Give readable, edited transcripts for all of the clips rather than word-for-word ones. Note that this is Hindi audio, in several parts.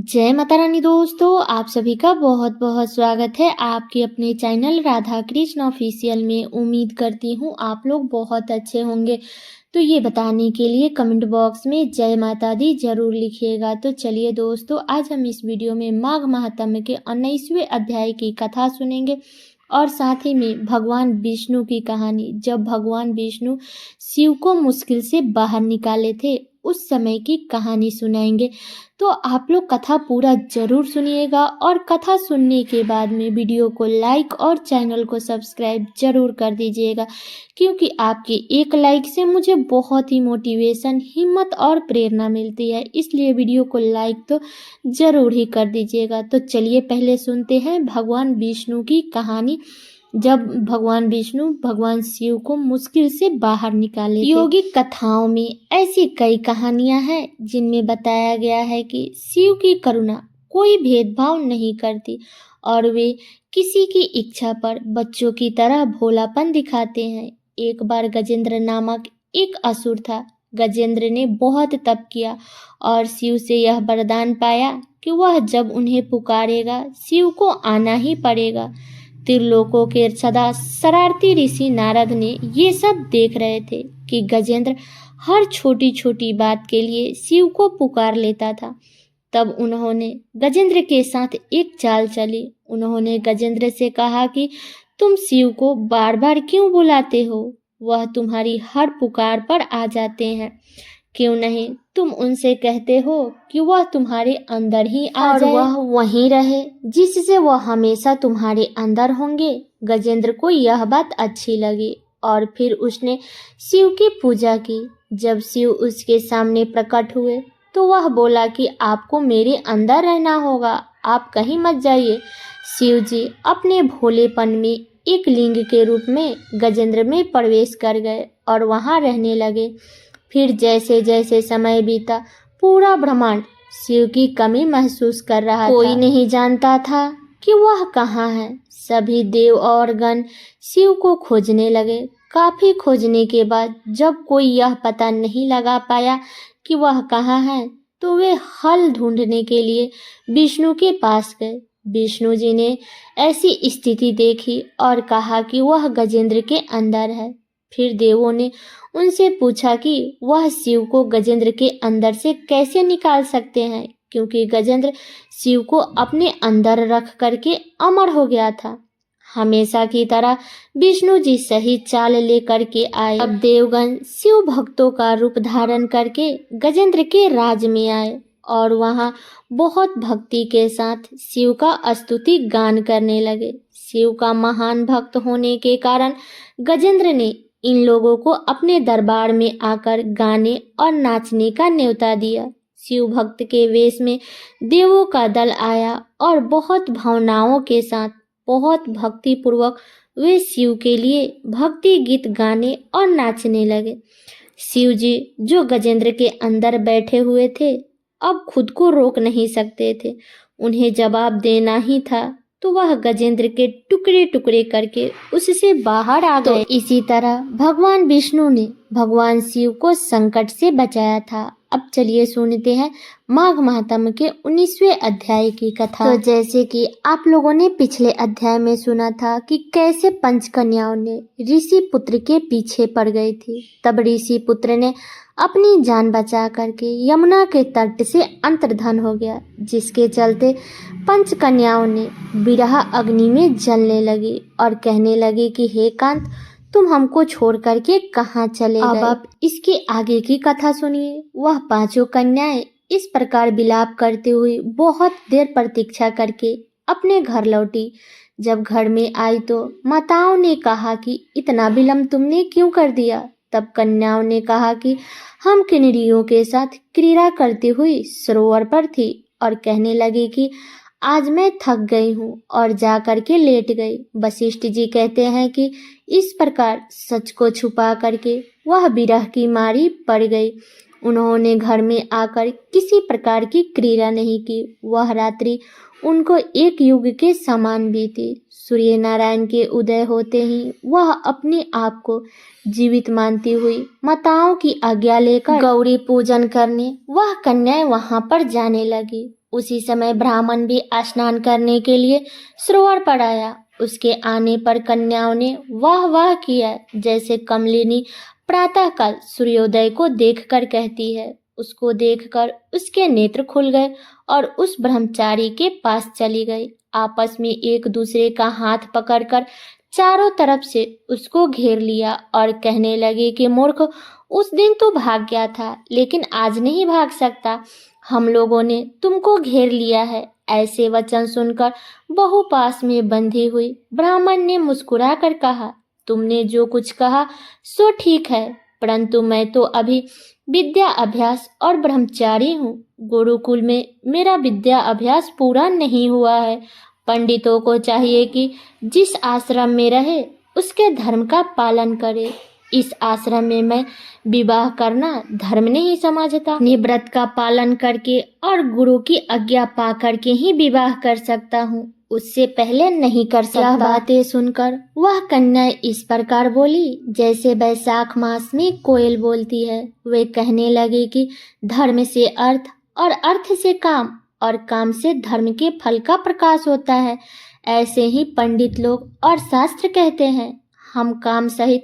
जय माता रानी दोस्तों, आप सभी का बहुत बहुत स्वागत है आपके अपने चैनल राधा कृष्ण ऑफिशियल में। उम्मीद करती हूँ आप लोग बहुत अच्छे होंगे। तो ये बताने के लिए कमेंट बॉक्स में जय माता दी जरूर लिखिएगा। तो चलिए दोस्तों, आज हम इस वीडियो में माघ महात्म्य के 19वें अध्याय की कथा सुनेंगे और साथ ही में भगवान विष्णु की कहानी। जब भगवान विष्णु शिव को मुश्किल से बाहर निकाले थे उस समय की कहानी सुनाएंगे। तो आप लोग कथा पूरा जरूर सुनिएगा और कथा सुनने के बाद में वीडियो को लाइक और चैनल को सब्सक्राइब जरूर कर दीजिएगा, क्योंकि आपके एक लाइक से मुझे बहुत ही मोटिवेशन, हिम्मत और प्रेरणा मिलती है। इसलिए वीडियो को लाइक तो जरूर ही कर दीजिएगा। तो चलिए पहले सुनते हैं भगवान विष्णु की कहानी। जब भगवान विष्णु भगवान शिव को मुश्किल से बाहर निकाले थे। योगिक कथाओं में ऐसी कई कहानियां हैं जिनमें बताया गया है कि शिव की करुणा कोई भेदभाव नहीं करती और वे किसी की इच्छा पर बच्चों की तरह भोलापन दिखाते हैं। एक बार गजेंद्र नामक एक असुर था। गजेंद्र ने बहुत तप किया और शिव से यह वरदान पाया कि वह जब उन्हें पुकारेगा शिव को आना ही पड़ेगा। त्रिलोकों के सदा शरारती ऋषि नारद ने ये सब देख रहे थे कि गजेंद्र हर छोटी छोटी बात के लिए शिव को पुकार लेता था। तब उन्होंने गजेंद्र के साथ एक चाल चली। उन्होंने गजेंद्र से कहा कि तुम शिव को बार बार क्यों बुलाते हो? वह तुम्हारी हर पुकार पर आ जाते हैं। क्यों नहीं तुम उनसे कहते हो कि वह तुम्हारे अंदर ही आ जाए, वह वहीं रहे जिससे वह हमेशा तुम्हारे अंदर होंगे। गजेंद्र को यह बात अच्छी लगी और फिर उसने शिव की पूजा की। जब शिव उसके सामने प्रकट हुए तो वह बोला कि आपको मेरे अंदर रहना होगा, आप कहीं मत जाइए। शिव जी अपने भोलेपन में एक लिंग के रूप में गजेंद्र में प्रवेश कर गए और वहां रहने लगे। फिर जैसे जैसे समय बीता पूरा ब्रह्मांड शिव की कमी महसूस कर रहा था। कोई नहीं जानता था कि वह कहाँ है। सभी देव और गण शिव को खोजने लगे। काफी खोजने के बाद जब कोई यह पता नहीं लगा पाया कि वह कहाँ है तो वे हल ढूंढने के लिए विष्णु के पास गए। विष्णु जी ने ऐसी स्थिति देखी और कहा कि वह गजेंद्र के अंदर है। फिर देवों ने उनसे पूछा कि वह शिव को गजेंद्र के अंदर से कैसे निकाल सकते हैं, क्योंकि गजेंद्र शिव को अपने अंदर रख करके अमर हो गया था। हमेशा की तरह विष्णु जी सही चाल लेकर के आए। अब देवगण शिव भक्तों का रूप धारण करके गजेंद्र के राज में आए और वहाँ बहुत भक्ति के साथ शिव का स्तुति गान करने लगे। शिव का महान भक्त होने के कारण गजेंद्र ने इन लोगों को अपने दरबार में आकर गाने और नाचने का न्योता दिया। शिव भक्त के वेश में देवों का दल आया और बहुत भावनाओं के साथ बहुत भक्ति पूर्वक वे शिव के लिए भक्ति गीत गाने और नाचने लगे। शिव जी जो गजेंद्र के अंदर बैठे हुए थे अब खुद को रोक नहीं सकते थे। उन्हें जवाब देना ही था तो वह गजेंद्र के टुकड़े टुकड़े करके उससे बाहर आ गए। तो इसी तरह भगवान विष्णु ने भगवान शिव को संकट से बचाया था। अब चलिए सुनते हैं माघ महात्म्य के 19वें अध्याय की कथा। तो जैसे कि आप लोगों ने पिछले अध्याय में सुना था कि कैसे पंचकन्याओं ने ऋषि पुत्र के पीछे पड़ गई थी। तब ऋषि पुत्र ने अपनी जान बचा करके यमुना के तट से अंतर्धान हो गया, जिसके चलते पंचकन्याओं ने विरह अग्नि में जलने लगी और कहने लगी कि हे कांत, तुम हमको छोड़ करके कहाँ चले गए। अब आप इसके आगे की कथा सुनिए। वह पांचों कन्याएं इस प्रकार विलाप करते हुए बहुत देर प्रतीक्षा करके अपने घर लौटी। जब घर में आई तो माताओं ने कहा कि इतना विलम्ब तुमने क्यों कर दिया। तब कन्याओं ने कहा कि हम किन्नरियों के साथ क्रीड़ा करती हुई सरोवर पर थी और कहने लगी कि आज मैं थक गई हूँ और जा करके लेट गई। वशिष्ठ जी कहते हैं कि इस प्रकार सच को छुपा करके वह विरह की मारी पड़ गई। उन्होंने घर में आकर किसी प्रकार की क्रीड़ा नहीं की। वह रात्रि उनको एक युग के समान बीती। सूर्य नारायण के उदय होते ही वह अपने आप को जीवित मानती हुई माताओं की आज्ञा लेकर गौरी पूजन करने वह कन्याएं वहां पर जाने लगी। उसी समय ब्राह्मण भी स्नान करने के लिए सरोवर पर आया। उसके आने पर कन्याओं ने वाह वाह किया, जैसे कमलिनी प्रातःकाल सूर्योदय को देखकर कहती है। उसको देखकर उसके नेत्र खुल गए और उस ब्रह्मचारी के पास चली गई। आपस में एक दूसरे का हाथ पकड़कर चारों तरफ से उसको घेर लिया और कहने लगे कि मूर्ख, उस दिन तो भाग गया था, लेकिन आज नहीं भाग सकता। हम लोगों ने तुमको घेर लिया है। ऐसे वचन सुनकर बहू पास में बंधी हुई ब्राह्मण ने मुस्कुरा कर कहा, तुमने जो कुछ कहा सो ठीक है, परंतु मैं तो अभी विद्या अभ्यास और ब्रह्मचारी हूँ। गुरुकुल में मेरा विद्या अभ्यास पूरा नहीं हुआ है। पंडितों को चाहिए कि जिस आश्रम में रहे उसके धर्म का पालन करे। इस आश्रम में मैं विवाह करना धर्म नहीं समझता। अपने व्रत का पालन करके और गुरु की आज्ञा पा करके ही विवाह कर सकता हूँ, उससे पहले नहीं कर सकता। यह बातें सुनकर वह कन्या इस प्रकार बोली जैसे बैसाख मास में कोयल बोलती है। वे कहने लगे कि धर्म से अर्थ और अर्थ से काम और काम से धर्म के फल का प्रकाश होता है। ऐसे ही पंडित लोग और शास्त्र कहते हैं। हम काम सहित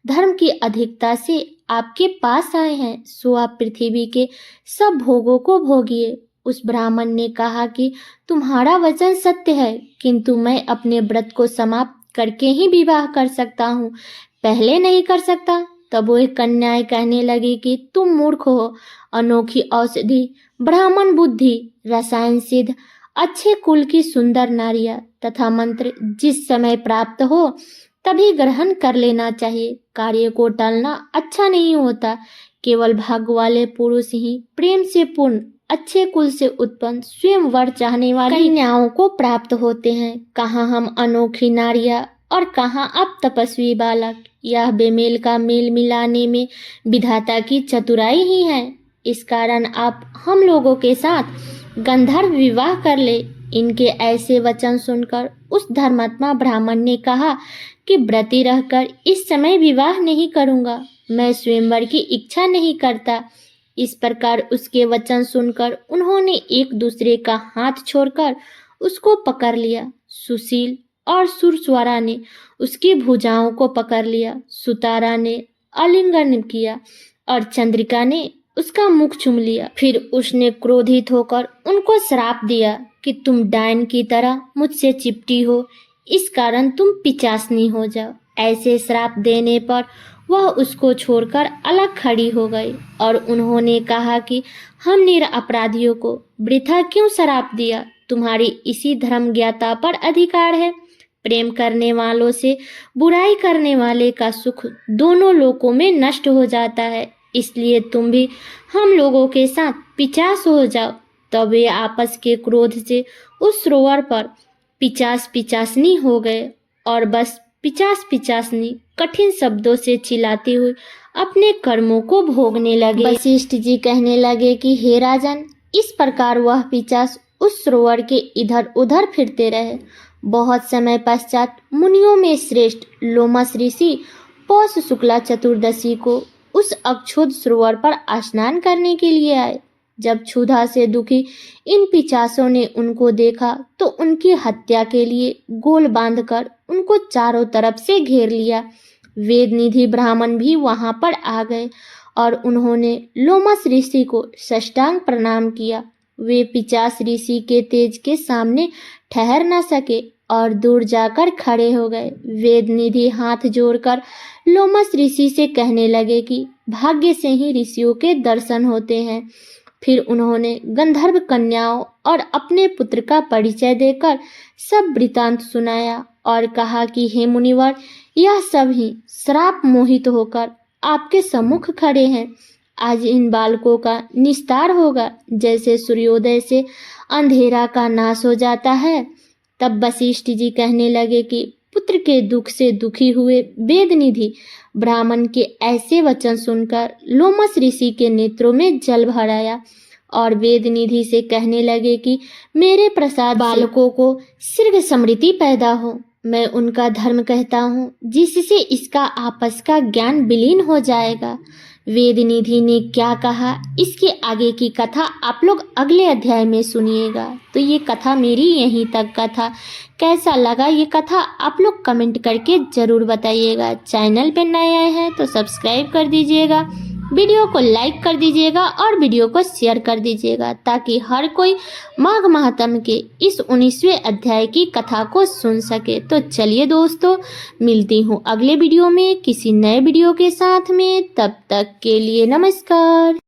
धर्म की अधिकता से आपके पास आए हैं, सो आप पृथ्वी के सब भोगों को भोगिए। उस ब्राह्मण ने कहा कि तुम्हारा वचन सत्य है, किंतु मैं अपने व्रत को समाप्त करके ही विवाह कर सकता हूँ, पहले नहीं कर सकता। तब वह कन्याएं कहने लगी कि तुम मूर्ख हो। अनोखी औषधि, ब्राह्मण बुद्धि, रसायन सिद्ध अच्छे कुल की सुंदर नारियां तथा मंत्र जिस समय प्राप्त हो तभी ग्रहण कर लेना चाहिए। कार्य को टालना अच्छा नहीं होता। केवल भाग्य वाले पुरुष ही प्रेम से पूर्ण अच्छे कुल से उत्पन्न स्वयं वर चाहने वाली कन्याओं को प्राप्त होते हैं। कहाँ हम अनोखी नारियां और कहाँ आप तपस्वी बालक। यह बेमेल का मेल मिलाने में विधाता की चतुराई ही है। इस कारण आप हम लोगों के साथ गंधर्व विवाह कर ले। इनके ऐसे वचन सुनकर उस धर्मात्मा ब्राह्मण ने कहा कि व्रती रहकर इस समय विवाह नहीं करूंगा, मैं स्वयंवर की इच्छा नहीं करता। इस प्रकार उसके वचन सुनकर उन्होंने एक दूसरे का हाथ छोड़कर उसको पकड़ लिया। सुशील और सुरस्वरा ने उसकी भुजाओं को पकड़ लिया, सुतारा ने आलिंगन किया और चंद्रिका ने उसका मुख चूम लिया। फिर उसने क्रोधित होकर उनको श्राप दिया कि तुम डायन की तरह मुझसे चिपटी हो, इस कारण तुम पिचासनी हो जाओ। ऐसे श्राप देने पर वह उसको छोड़कर अलग खड़ी हो गई और उन्होंने कहा कि हम निरपराधियों को वृथा क्यों श्राप दिया। तुम्हारी इसी धर्म ज्ञाता पर अधिकार है। प्रेम करने वालों से बुराई करने वाले का सुख दोनों लोकों में नष्ट हो जाता है, इसलिए तुम भी हम लोगों के साथ पिचास हो जाओ। तब वे आपस के क्रोध से उस सरोवर पर पिचास पिचासनी हो गए और बस पिचास पिचासनी कठिन शब्दों से चिल्लाती हुई अपने कर्मों को भोगने लगे। वशिष्ठ जी कहने लगे कि हे राजन, इस प्रकार वह पिचास उस सरोवर के इधर उधर फिरते रहे। बहुत समय पश्चात मुनियों में श्रेष्ठ लोमस ऋषि पौष शुक्ला चतुर्दशी को उस अक्षुध सरोवर पर स्नान करने के लिए आए। जब क्षुधा से दुखी इन पिचासों ने उनको देखा तो उनकी हत्या के लिए गोल बांधकर उनको चारों तरफ से घेर लिया। वेद निधि ब्राह्मण भी वहां पर आ गए और उन्होंने लोमस ऋषि को साष्टांग प्रणाम किया। वे पिचास ऋषि के तेज के सामने ठहर न सके और दूर जाकर खड़े हो गए। वेद निधि हाथ जोड़कर लोमस ऋषि से कहने लगे कि भाग्य से ही ऋषियों के दर्शन होते हैं। फिर उन्होंने गंधर्व कन्याओं और अपने पुत्र का परिचय देकर सब वृतांत सुनाया और कहा कि हे मुनिवर, यह सब ही श्राप मोहित होकर आपके सम्मुख खड़े हैं। आज इन बालकों का निस्तार होगा, जैसे सूर्योदय से अंधेरा का नाश हो जाता है। तब वशिष्ठ जी कहने लगे कि पुत्र के दुख से दुखी हुए वेदनिधि ब्राह्मण के ऐसे वचन सुनकर लोमस ऋषि के नेत्रों में जल भर आया और वेदनिधि से कहने लगे कि मेरे प्रसाद बालकों को शीघ्र समृद्धि पैदा हो। मैं उनका धर्म कहता हूँ, जिससे इसका आपस का ज्ञान विलीन हो जाएगा। वेदनिधि ने क्या कहा, इसके आगे की कथा आप लोग अगले अध्याय में सुनिएगा। तो ये कथा मेरी यहीं तक का था। कैसा लगा ये कथा आप लोग कमेंट करके ज़रूर बताइएगा। चैनल पे नए आए हैं तो सब्सक्राइब कर दीजिएगा, वीडियो को लाइक कर दीजिएगा और वीडियो को शेयर कर दीजिएगा, ताकि हर कोई माघ महात्म के इस 19वें अध्याय की कथा को सुन सके। तो चलिए दोस्तों, मिलती हूँ अगले वीडियो में किसी नए वीडियो के साथ में। तब तक के लिए नमस्कार।